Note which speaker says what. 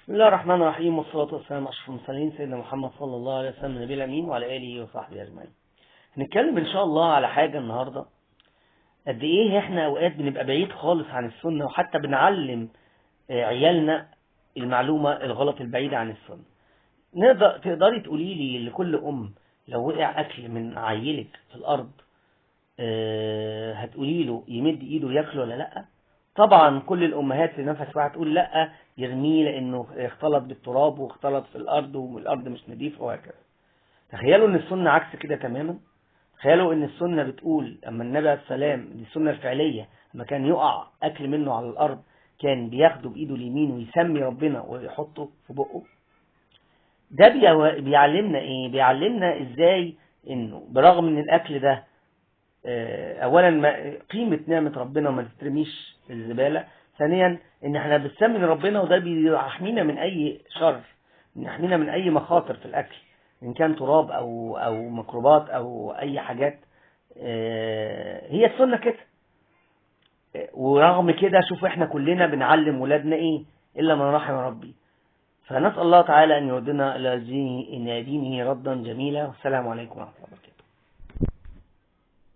Speaker 1: بسم الله الرحمن الرحيم، والصلاة والسلام على أشرف المرسلين سيدنا محمد صلى الله عليه وسلم النبي الأمين وعلى آله وصحبه أجمعين. هنتكلم إن شاء الله على حاجة النهاردة، قد إيه إحنا أوقات بنبقى بعيد خالص عن السنة، وحتى بنعلم عيالنا المعلومة الغلط البعيدة عن السنة. تقدري تقولي لي لكل لو وقع أكل من عيلك في الأرض هتقولي له يمد إيده ياكله ولا لأ؟ طبعا كل الأمهات في نفس واحد تقول لأ، يرميه لأنه اختلط بالتراب واختلط في الأرض والأرض مش نظيفة وهكذا. تخيلوا أن السنة عكس كده تماما. تخيلوا أن السنة بتقول أما النبي عليه السلام، دي السنة الفعلية، لما كان يقع أكل منه على الأرض كان بياخده بإيده اليمين ويسمي ربنا ويحطه في بقه. ده بيعلمنا إيه؟ بيعلمنا إزاي إنه برغم أن الأكل ده اولا قيمة نعمة ربنا وما تترميش في الزبالة. ثانيا ان احنا بنسمي ربنا، وده بيحمينا من اي شر، بيحمينا من اي مخاطر في الاكل، ان كان تراب او ميكروبات او اي حاجات. هي السنة كده. ورغم كده شوف احنا كلنا بنعلم ولادنا ايه الا من رحم ربي. فنسأل الله تعالى ان يردنا الى دينه ردا جميلا. والسلام عليكم ورحمة الله وبركاته.